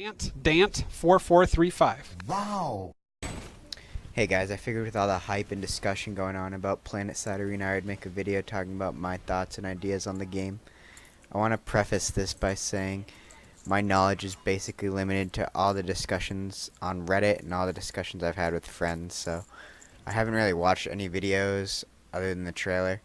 Ant Dant 4435. Wow. Hey guys, I figured with all the hype and discussion going on about Planetside Arena, I'd make a video talking about my thoughts and ideas on the game. I want to preface this by saying my knowledge is basically limited to all the discussions on Reddit and all the discussions I've had with friends, so I haven't really watched any videos other than the trailer.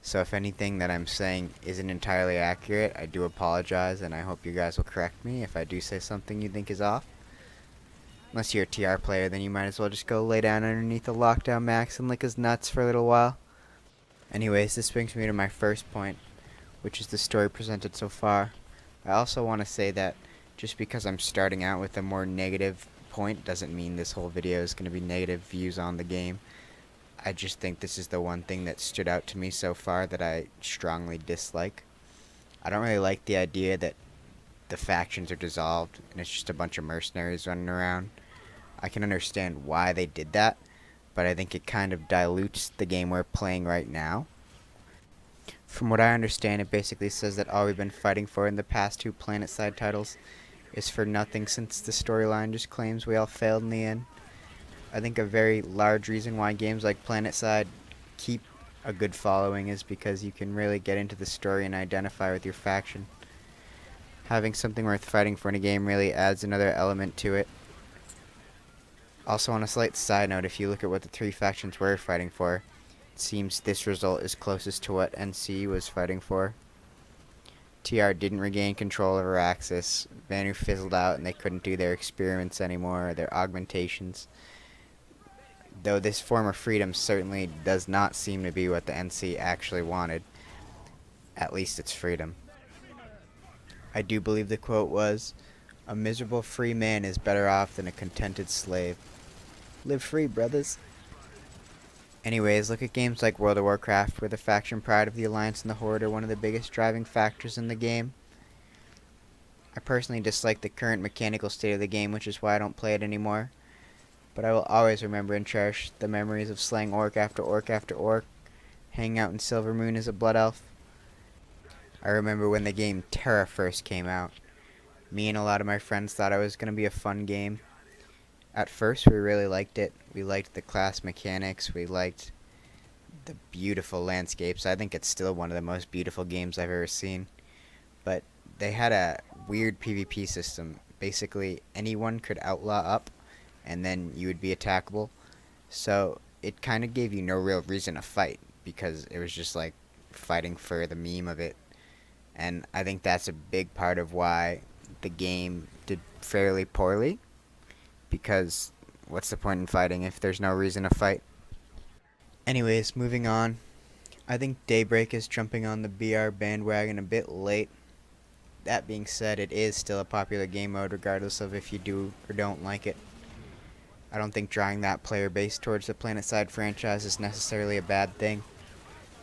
So if anything that I'm saying isn't entirely accurate, I do apologize, and I hope you guys will correct me if I do say something you think is off. Unless you're a TR player, then you might as well just go lay down underneath the lockdown max and lick his nuts for a little while. Anyways, this brings me to my first point, which is the story presented so far. I also want to say that just because I'm starting out with a more negative point doesn't mean this whole video is going to be negative views on the game. I just think this is the one thing that stood out to me so far that I strongly dislike. I don't really like the idea that the factions are dissolved and it's just a bunch of mercenaries running around. I can understand why they did that, but I think it kind of dilutes the game we're playing right now. From what I understand, it basically says that all we've been fighting for in the past two Planetside titles is for nothing, since the storyline just claims we all failed in the end. I think a very large reason why games like Planetside keep a good following is because you can really get into the story and identify with your faction. Having something worth fighting for in a game really adds another element to it. Also, on a slight side note, if you look at what the three factions were fighting for, it seems this result is closest to what NC was fighting for. TR didn't regain control over Axis, Vanu fizzled out and they couldn't do their experiments anymore, or their augmentations. Though this form of freedom certainly does not seem to be what the NC actually wanted. At least it's freedom. I do believe the quote was, "A miserable free man is better off than a contented slave." Live free, brothers. Anyways, look at games like World of Warcraft, where the faction pride of the Alliance and the Horde are one of the biggest driving factors in the game. I personally dislike the current mechanical state of the game, which is why I don't play it anymore. But I will always remember and cherish the memories of slaying orc after orc after orc, hanging out in Silver Moon as a blood elf. I remember when the game Terra first came out. Me and a lot of my friends thought it was going to be a fun game. At first we really liked it. We liked the class mechanics, we liked the beautiful landscapes. I think it's still one of the most beautiful games I've ever seen. But they had a weird PvP system. Basically anyone could outlaw up, and then you would be attackable. So it kind of gave you no real reason to fight, because it was just like fighting for the meme of it. And I think that's a big part of why the game did fairly poorly, because what's the point in fighting if there's no reason to fight? Anyways, moving on. I think Daybreak is jumping on the BR bandwagon a bit late. That being said, it is still a popular game mode regardless of if you do or don't like it. I don't think drawing that player base towards the Planetside franchise is necessarily a bad thing.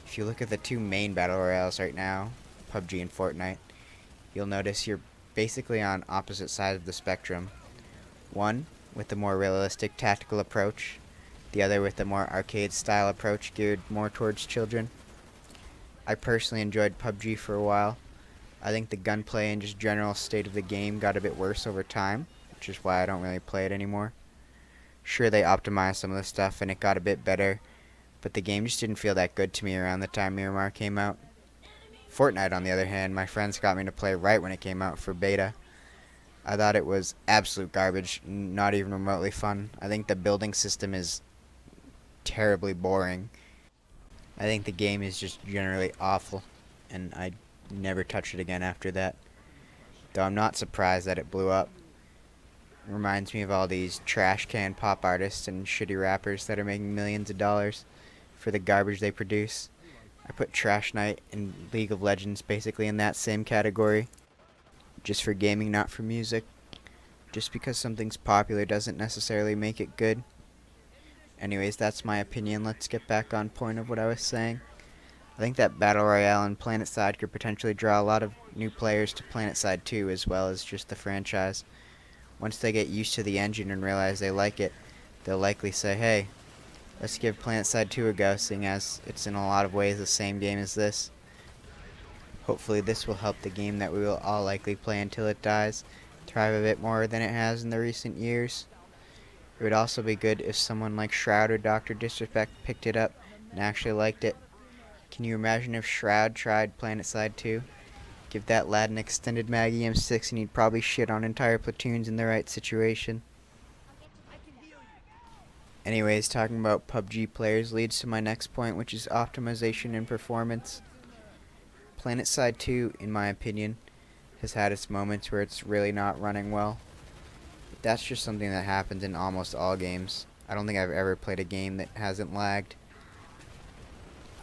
If you look at the two main battle royales right now, PUBG and Fortnite, you'll notice you're basically on opposite sides of the spectrum. One with the more realistic tactical approach, the other with the more arcade style approach geared more towards children. I personally enjoyed PUBG for a while. I think the gunplay and just general state of the game got a bit worse over time, which is why I don't really play it anymore. Sure, they optimized some of the stuff and it got a bit better, but the game just didn't feel that good to me around the time Miramar came out. Fortnite, on the other hand, my friends got me to play right when it came out for beta. I thought it was absolute garbage, not even remotely fun. I think the building system is terribly boring. I think the game is just generally awful, and I never touched it again after that. Though I'm not surprised that it blew up. It reminds me of all these trash can pop artists and shitty rappers that are making millions of dollars for the garbage they produce. I put Trash Night and League of Legends basically in that same category. Just for gaming, not for music. Just because something's popular doesn't necessarily make it good. Anyways, that's my opinion. Let's get back on point of what I was saying. I think that Battle Royale and Planetside could potentially draw a lot of new players to Planetside 2, as well as just the franchise. Once they get used to the engine and realize they like it, they'll likely say, hey, let's give Planetside 2 a go, seeing as it's in a lot of ways the same game as this. Hopefully this will help the game that we will all likely play until it dies thrive a bit more than it has in the recent years. It would also be good if someone like Shroud or Dr. Disrespect picked it up and actually liked it. Can you imagine if Shroud tried Planetside 2? Give that lad an extended mag EM6 and he'd probably shit on entire platoons in the right situation. Anyways, talking about PUBG players leads to my next point, which is optimization and performance. Planetside 2, in my opinion, has had its moments where it's really not running well. But that's just something that happens in almost all games. I don't think I've ever played a game that hasn't lagged.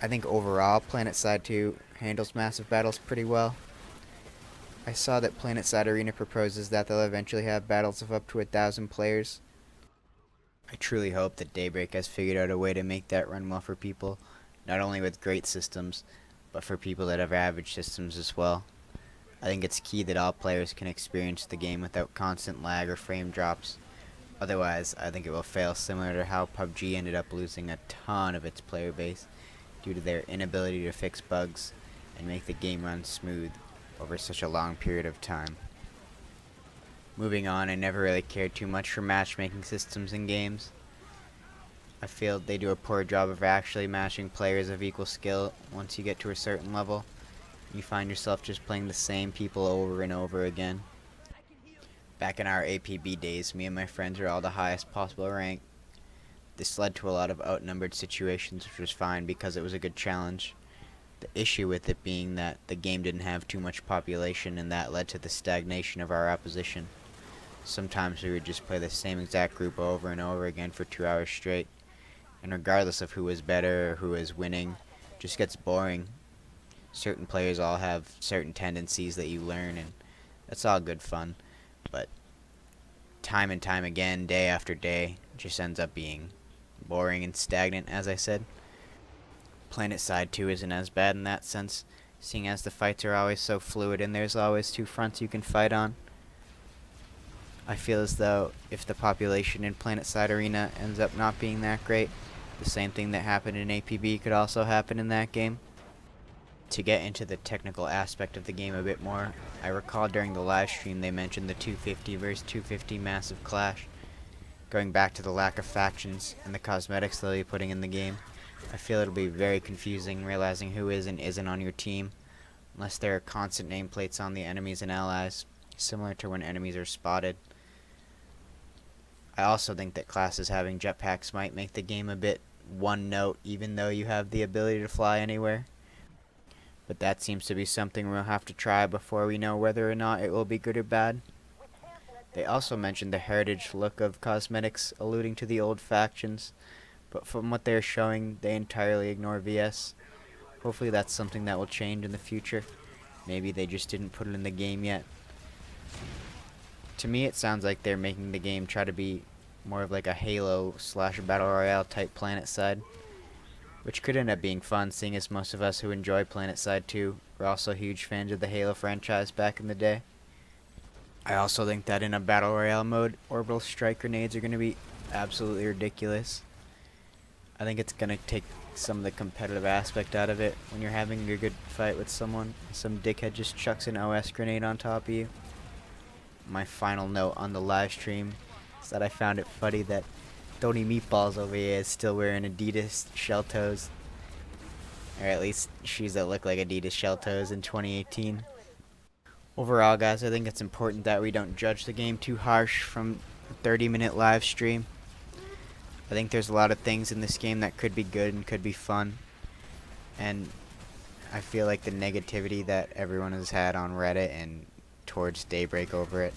I think overall Planetside 2 handles massive battles pretty well. I saw that Planetside Arena proposes that they'll eventually have battles of up to 1,000 players. I truly hope that Daybreak has figured out a way to make that run well for people, not only with great systems, but for people that have average systems as well. I think it's key that all players can experience the game without constant lag or frame drops. Otherwise, I think it will fail, similar to how PUBG ended up losing a ton of its player base due to their inability to fix bugs and make the game run smooth over such a long period of time. Moving on, I never really cared too much for matchmaking systems in games. I feel they do a poor job of actually matching players of equal skill once you get to a certain level. You find yourself just playing the same people over and over again. Back in our APB days, me and my friends were all the highest possible rank. This led to a lot of outnumbered situations, which was fine because it was a good challenge. The issue with it being that the game didn't have too much population, and that led to the stagnation of our opposition. Sometimes we would just play the same exact group over and over again for 2 hours straight, and regardless of who was better or who was winning, it just gets boring. Certain players all have certain tendencies that you learn, and that's all good fun, but time and time again, day after day, it just ends up being boring and stagnant, as I said. Planetside 2 isn't as bad in that sense, seeing as the fights are always so fluid and there's always two fronts you can fight on. I feel as though if the population in Planetside Arena ends up not being that great, the same thing that happened in APB could also happen in that game. To get into the technical aspect of the game a bit more, I recall during the live stream they mentioned the 250 vs 250 massive clash. Going back to the lack of factions and the cosmetics they'll be putting in the game, I feel it'll be very confusing realizing who is and isn't on your team, unless there are constant nameplates on the enemies and allies, similar to when enemies are spotted. I also think that classes having jetpacks might make the game a bit one note, even though you have the ability to fly anywhere. But that seems to be something we'll have to try before we know whether or not it will be good or bad. They also mentioned the heritage look of cosmetics, alluding to the old factions, but from what they're showing, they entirely ignore VS. Hopefully that's something that will change in the future. Maybe they just didn't put it in the game yet. To me, it sounds like they're making the game try to be more of like a Halo / Battle Royale type Planetside, which could end up being fun, seeing as most of us who enjoy Planetside 2 were also huge fans of the Halo franchise back in the day. I also think that in a Battle Royale mode, orbital strike grenades are going to be absolutely ridiculous. I think it's going to take some of the competitive aspect out of it when you're having a good fight with someone. Some dickhead just chucks an OS grenade on top of you. My final note on the live stream is that I found it funny that Tony Meatballs over here is still wearing Adidas shell toes. Or at least shoes that look like Adidas shell toes in 2018. Overall, guys, I think it's important that we don't judge the game too harsh from a 30-minute live stream. I think there's a lot of things in this game that could be good and could be fun. And I feel like the negativity that everyone has had on Reddit and towards Daybreak over it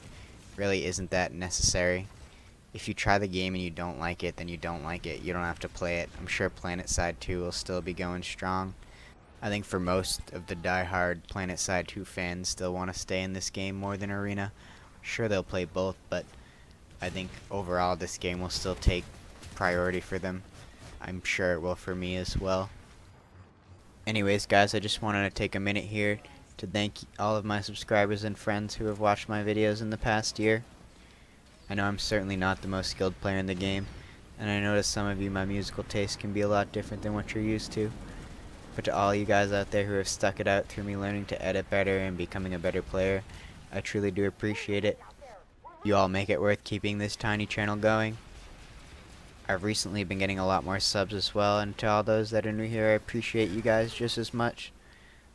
really isn't that necessary. If you try the game and you don't like it, then you don't like it. You don't have to play it. I'm sure Planetside 2 will still be going strong. I think for most of the die-hard Planetside 2 fans still want to stay in this game more than Arena. Sure, they'll play both, but I think overall this game will still take priority for them. I'm sure it will for me as well. Anyways, guys, I just wanted to take a minute here to thank all of my subscribers and friends who have watched my videos in the past year. I know I'm certainly not the most skilled player in the game, and I notice some of you my musical taste can be a lot different than what you're used to. But to all you guys out there who have stuck it out through me learning to edit better and becoming a better player, I truly do appreciate it. You all make it worth keeping this tiny channel going. I've recently been getting a lot more subs as well, and to all those that are new here, I appreciate you guys just as much.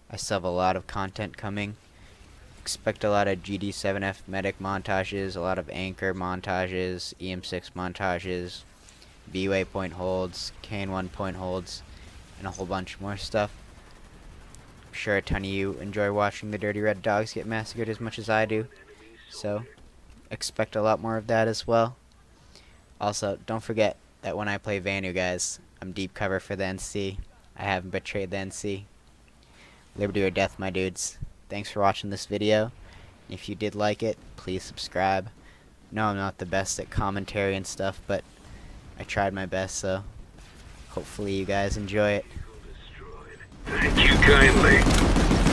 I still have a lot of content coming. Expect a lot of GD7F medic montages, a lot of anchor montages, EM6 montages, B-way point holds, KN1 point holds, and a whole bunch more stuff. I'm sure a ton of you enjoy watching the dirty red dogs get massacred as much as I do, so expect a lot more of that as well. Also, don't forget that when I play Vanu, guys, I'm deep cover for the NC. I haven't betrayed the NC. Liberty or death, my dudes. Thanks for watching this video. If you did like it, please subscribe. No, I'm not the best at commentary and stuff, but I tried my best, so hopefully you guys enjoy it. Thank you kindly.